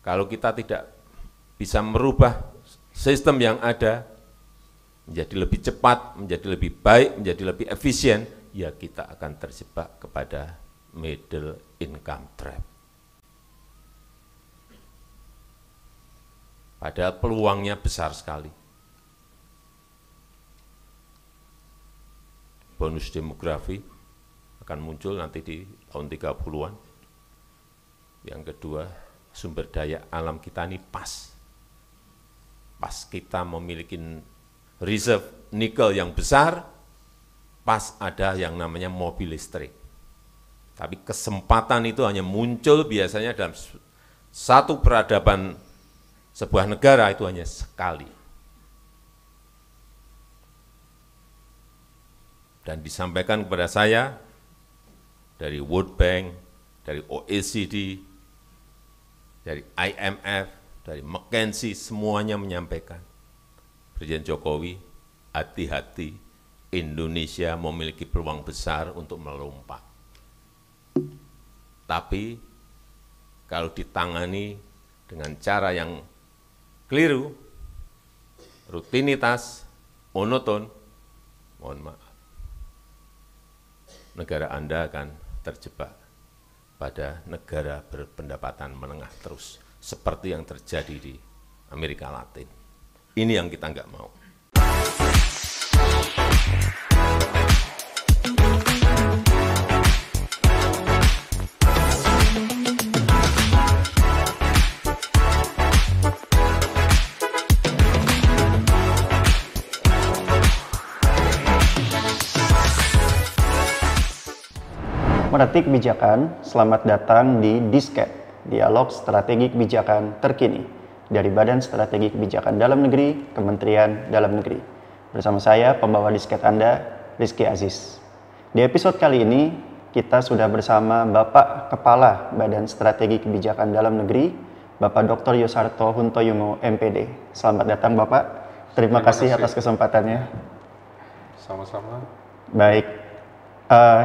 Kalau kita tidak bisa merubah sistem yang ada menjadi lebih cepat, menjadi lebih baik, menjadi lebih efisien, ya kita akan terjebak kepada middle income trap. Padahal peluangnya besar sekali. Bonus demografi akan muncul nanti di tahun 30-an. Yang kedua, sumber daya alam kita ini pas. Pas kita memiliki reserve nikel yang besar, pas ada yang namanya mobil listrik. Tapi kesempatan itu hanya muncul biasanya dalam satu peradaban sebuah negara itu hanya sekali. Dan disampaikan kepada saya dari World Bank, dari OECD, dari IMF, dari McKinsey, semuanya menyampaikan, Presiden Jokowi, hati-hati, Indonesia memiliki peluang besar untuk melompat. Tapi kalau ditangani dengan cara yang keliru, rutinitas, monoton, mohon maaf, negara Anda akan terjebak pada negara berpendapatan menengah terus, seperti yang terjadi di Amerika Latin. Ini yang kita nggak mau. Merhati kebijakan, selamat datang di Disket, Dialog Strategi Kebijakan Terkini dari Badan Strategi Kebijakan Dalam Negeri, Kementerian Dalam Negeri. Bersama saya, pembawa disket Anda, Rizky Aziz. Di episode kali ini, kita sudah bersama Bapak Kepala Badan Strategi Kebijakan Dalam Negeri, Bapak Dr. Yosarto Huntoyono, MPD. Selamat datang Bapak, terima kasih atas kesempatannya. Sama-sama. Baik.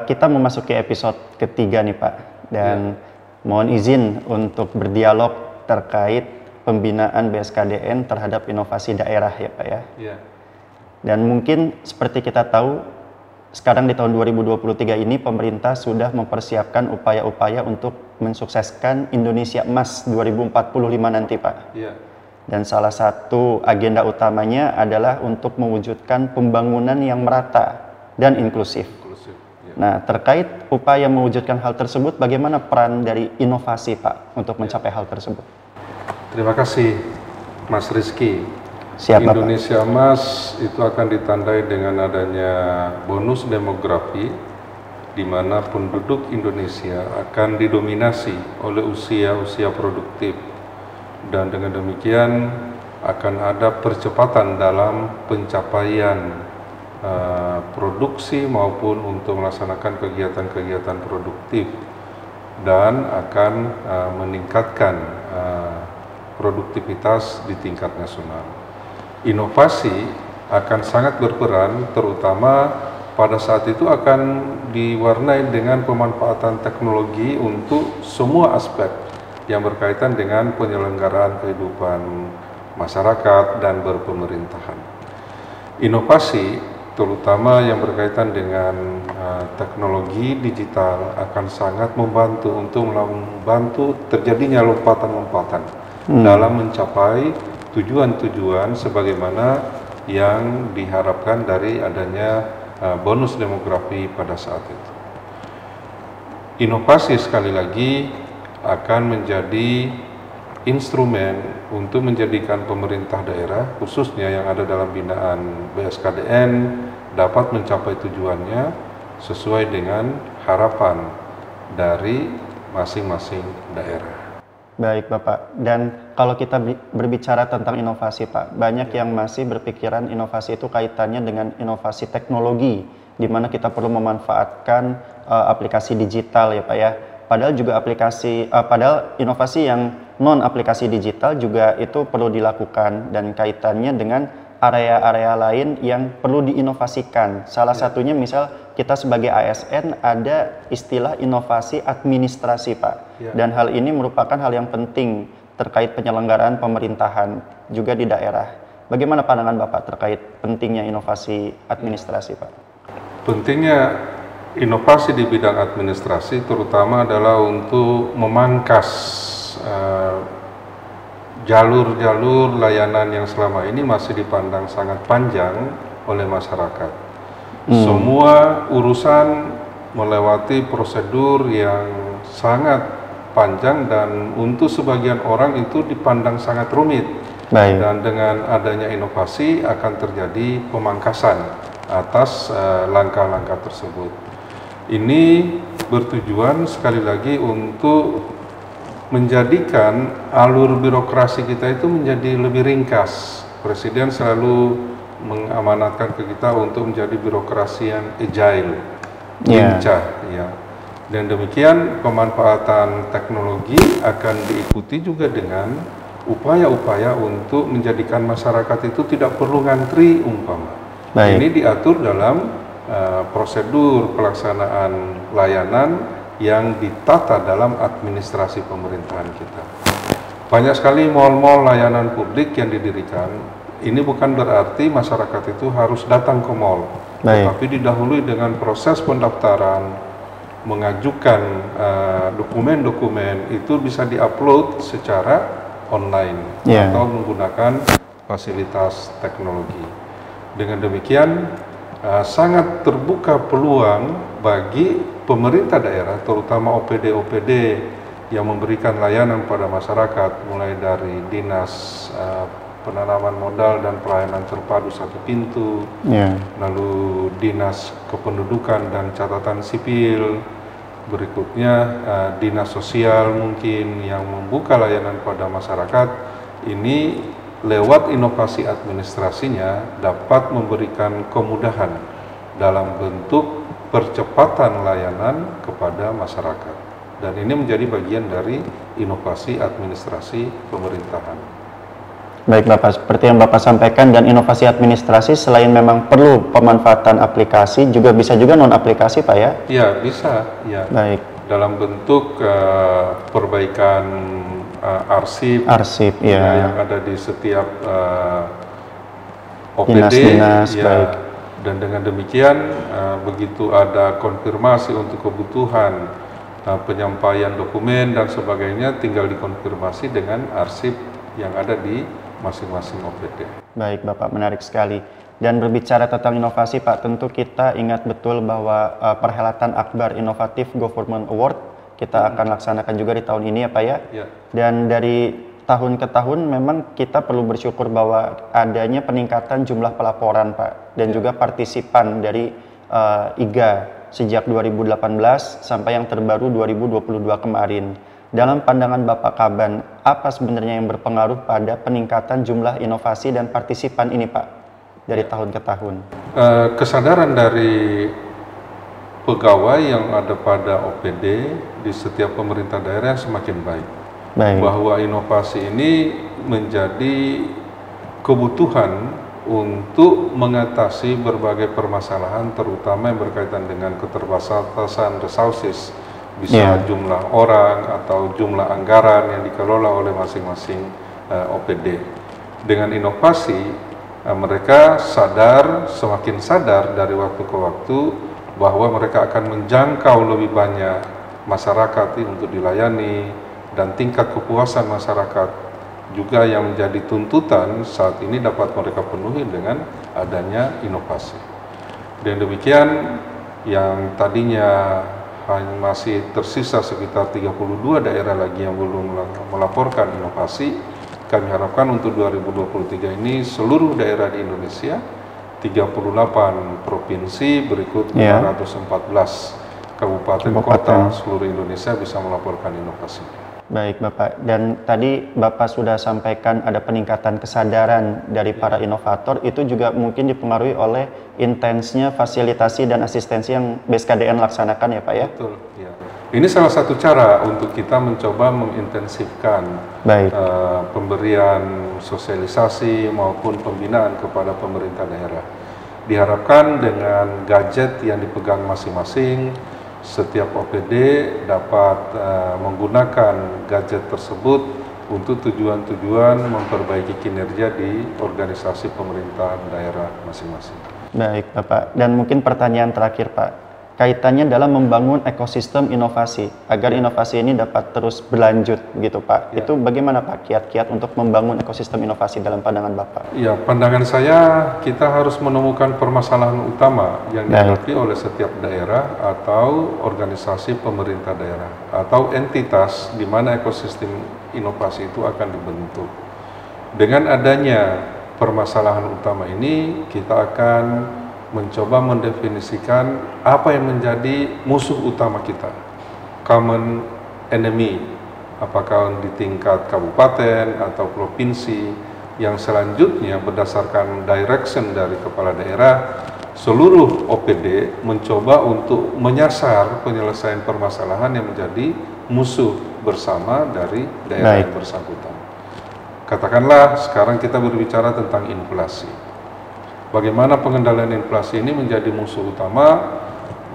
Kita memasuki episode ketiga nih Pak, dan mohon izin untuk berdialog terkait pembinaan BSKDN terhadap inovasi daerah ya Pak ya. Dan mungkin seperti kita tahu, sekarang di tahun 2023 ini pemerintah sudah mempersiapkan upaya-upaya untuk mensukseskan Indonesia Emas 2045 nanti Pak. Dan salah satu agenda utamanya adalah untuk mewujudkan pembangunan yang merata dan inklusif. Nah, terkait upaya mewujudkan hal tersebut, bagaimana peran dari inovasi, Pak, untuk mencapai hal tersebut? Terima kasih, Mas Rizky. Siap, Indonesia Emas itu akan ditandai dengan adanya bonus demografi, di mana penduduk Indonesia akan didominasi oleh usia-usia produktif. Dan dengan demikian akan ada percepatan dalam pencapaian produksi maupun untuk melaksanakan kegiatan-kegiatan produktif, dan akan meningkatkan produktivitas di tingkat nasional. Inovasi akan sangat berperan, terutama pada saat itu akan diwarnai dengan pemanfaatan teknologi untuk semua aspek yang berkaitan dengan penyelenggaraan kehidupan masyarakat dan berpemerintahan. Inovasi terutama yang berkaitan dengan teknologi digital akan sangat membantu terjadinya lompatan-lompatan dalam mencapai tujuan-tujuan sebagaimana yang diharapkan dari adanya bonus demografi pada saat itu. Inovasi sekali lagi akan menjadi instrumen untuk menjadikan pemerintah daerah, khususnya yang ada dalam binaan BSKDN, dapat mencapai tujuannya sesuai dengan harapan dari masing-masing daerah. Baik Bapak, dan kalau kita berbicara tentang inovasi Pak, banyak yang masih berpikiran inovasi itu kaitannya dengan inovasi teknologi, di mana kita perlu memanfaatkan aplikasi digital ya Pak ya. Padahal juga padahal inovasi yang non aplikasi digital juga itu perlu dilakukan, dan kaitannya dengan area-area lain yang perlu diinovasikan. Salah satunya misal kita sebagai ASN ada istilah inovasi administrasi Pak. Dan hal ini merupakan hal yang penting terkait penyelenggaraan pemerintahan juga di daerah. Bagaimana pandangan Bapak terkait pentingnya inovasi administrasi, Pak? Pentingnya inovasi di bidang administrasi terutama adalah untuk memangkas jalur-jalur layanan yang selama ini masih dipandang sangat panjang oleh masyarakat. Semua urusan melewati prosedur yang sangat panjang dan untuk sebagian orang itu dipandang sangat rumit. Baik. Dan dengan adanya inovasi akan terjadi pemangkasan atas langkah-langkah tersebut. Ini bertujuan sekali lagi untuk menjadikan alur birokrasi kita itu menjadi lebih ringkas. Presiden selalu mengamanatkan ke kita untuk menjadi birokrasi yang agile, lincah, ya. Dan demikian pemanfaatan teknologi akan diikuti juga dengan upaya-upaya untuk menjadikan masyarakat itu tidak perlu ngantri umpama. Baik. Ini diatur dalam prosedur pelaksanaan layanan yang ditata dalam administrasi pemerintahan kita. Banyak sekali mal-mal layanan publik yang didirikan. Ini bukan berarti masyarakat itu harus datang ke mal, tetapi didahului dengan proses pendaftaran, mengajukan dokumen-dokumen itu bisa diupload secara online atau menggunakan fasilitas teknologi. Dengan demikian sangat terbuka peluang bagi pemerintah daerah, terutama OPD-OPD yang memberikan layanan pada masyarakat, mulai dari dinas penanaman modal dan pelayanan terpadu satu pintu, lalu dinas kependudukan dan catatan sipil, berikutnya dinas sosial mungkin yang membuka layanan pada masyarakat. Ini lewat inovasi administrasinya dapat memberikan kemudahan dalam bentuk percepatan layanan kepada masyarakat, dan ini menjadi bagian dari inovasi administrasi pemerintahan. Baik Bapak, seperti yang Bapak sampaikan, dan inovasi administrasi selain memang perlu pemanfaatan aplikasi, juga bisa juga non aplikasi, Pak, ya? Ya, bisa, ya. Baik. Dalam bentuk perbaikan arsip ya, yang ada di setiap OPD, dinas-dinas, baik. Dan dengan demikian begitu ada konfirmasi untuk kebutuhan penyampaian dokumen dan sebagainya, tinggal dikonfirmasi dengan arsip yang ada di masing-masing OPD. Baik Bapak, menarik sekali. Dan berbicara tentang inovasi Pak, tentu kita ingat betul bahwa perhelatan Akbar Inovatif Government Award kita akan laksanakan juga di tahun ini ya Pak ya. Dan dari tahun ke tahun memang kita perlu bersyukur bahwa adanya peningkatan jumlah pelaporan Pak, dan juga partisipan dari IGA sejak 2018 sampai yang terbaru 2022 kemarin. Dalam pandangan Bapak Kaban, apa sebenarnya yang berpengaruh pada peningkatan jumlah inovasi dan partisipan ini Pak dari tahun ke tahun? Kesadaran dari pegawai yang ada pada OPD di setiap pemerintah daerah semakin baik. Bahwa inovasi ini menjadi kebutuhan untuk mengatasi berbagai permasalahan, terutama yang berkaitan dengan keterbatasan resources, bisa jumlah orang atau jumlah anggaran yang dikelola oleh masing-masing OPD. Dengan inovasi, mereka semakin sadar dari waktu ke waktu bahwa mereka akan menjangkau lebih banyak masyarakat untuk dilayani, dan tingkat kepuasan masyarakat juga yang menjadi tuntutan saat ini dapat mereka penuhi dengan adanya inovasi. Dan demikian, yang tadinya hanya masih tersisa sekitar 32 daerah lagi yang belum melaporkan inovasi, kami harapkan untuk 2023 ini seluruh daerah di Indonesia, 38 provinsi, berikut 514 kabupaten kota seluruh Indonesia bisa melaporkan inovasi. Baik Bapak, dan tadi Bapak sudah sampaikan ada peningkatan kesadaran dari para inovator, itu juga mungkin dipengaruhi oleh intensnya fasilitasi dan asistensi yang BSKDN laksanakan ya Pak ya? Betul, ya. Ini salah satu cara untuk kita mencoba mengintensifkan pemberian sosialisasi maupun pembinaan kepada pemerintah daerah. Diharapkan dengan gadget yang dipegang masing-masing, setiap OPD dapat menggunakan gadget tersebut untuk tujuan-tujuan memperbaiki kinerja di organisasi pemerintahan daerah masing-masing. Baik Bapak, dan mungkin pertanyaan terakhir Pak, kaitannya dalam membangun ekosistem inovasi agar inovasi ini dapat terus berlanjut gitu Pak. Itu bagaimana Pak kiat-kiat untuk membangun ekosistem inovasi dalam pandangan Bapak? Ya, pandangan saya kita harus menemukan permasalahan utama yang dihadapi oleh setiap daerah atau organisasi pemerintah daerah atau entitas di mana ekosistem inovasi itu akan dibentuk. Dengan adanya permasalahan utama ini, kita akan mencoba mendefinisikan apa yang menjadi musuh utama kita, common enemy, apakah di tingkat kabupaten atau provinsi, yang selanjutnya berdasarkan direction dari kepala daerah, seluruh OPD mencoba untuk menyasar penyelesaian permasalahan yang menjadi musuh bersama dari daerah yang bersangkutan. Katakanlah sekarang kita berbicara tentang inflasi. Bagaimana pengendalian inflasi ini menjadi musuh utama,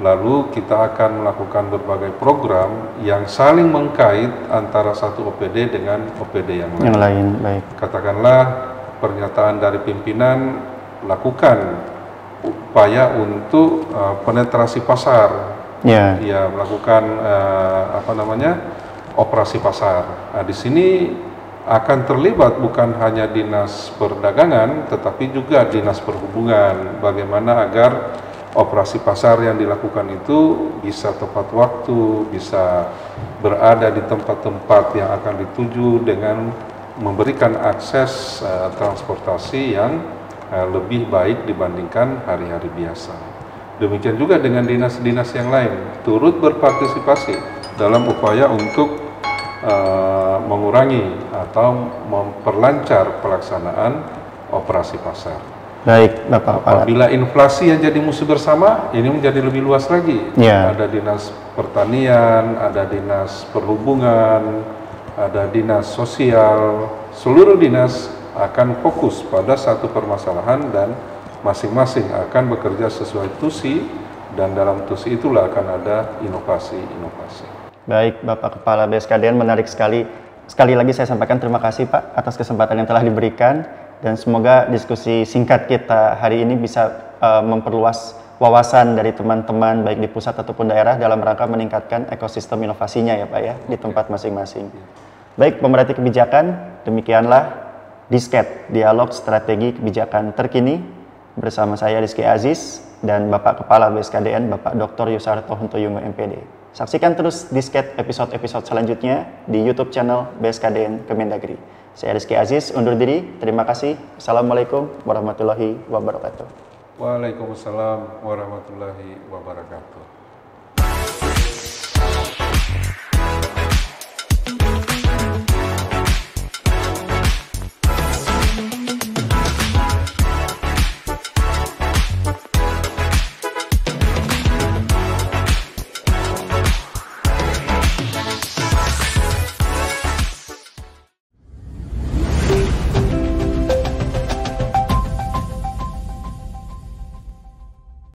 lalu kita akan melakukan berbagai program yang saling mengkait antara satu OPD dengan OPD yang lain. Baik. Katakanlah pernyataan dari pimpinan, lakukan upaya untuk penetrasi pasar, ya melakukan operasi pasar. Nah, di sini akan terlibat bukan hanya dinas perdagangan, tetapi juga dinas perhubungan. Bagaimana agar operasi pasar yang dilakukan itu bisa tepat waktu, bisa berada di tempat-tempat yang akan dituju dengan memberikan akses transportasi yang lebih baik dibandingkan hari-hari biasa. Demikian juga dengan dinas-dinas yang lain, turut berpartisipasi dalam upaya untuk mengurangi atau memperlancar pelaksanaan operasi pasar. Baik, Bapak. Apabila inflasi yang jadi musuh bersama, ini menjadi lebih luas lagi. Ada dinas pertanian, ada dinas perhubungan, ada dinas sosial. Seluruh dinas akan fokus pada satu permasalahan dan masing-masing akan bekerja sesuai tusi, dan dalam tusi itulah akan ada inovasi-inovasi. Baik, Bapak Kepala BSKDN, menarik sekali. Sekali lagi saya sampaikan terima kasih Pak atas kesempatan yang telah diberikan, dan semoga diskusi singkat kita hari ini bisa memperluas wawasan dari teman-teman baik di pusat ataupun daerah dalam rangka meningkatkan ekosistem inovasinya ya Pak ya di tempat masing-masing. Baik, pemerhati kebijakan, demikianlah Disket, Dialog Strategi Kebijakan Terkini bersama saya Rizky Aziz dan Bapak Kepala BSKDN Bapak Dr. Yusarto Huntoyungo MPD. Saksikan terus Disket episode-episode selanjutnya di YouTube channel BSKDN Kemendagri. Saya Rizky Aziz undur diri. Terima kasih. Assalamualaikum warahmatullahi wabarakatuh. Waalaikumsalam warahmatullahi wabarakatuh.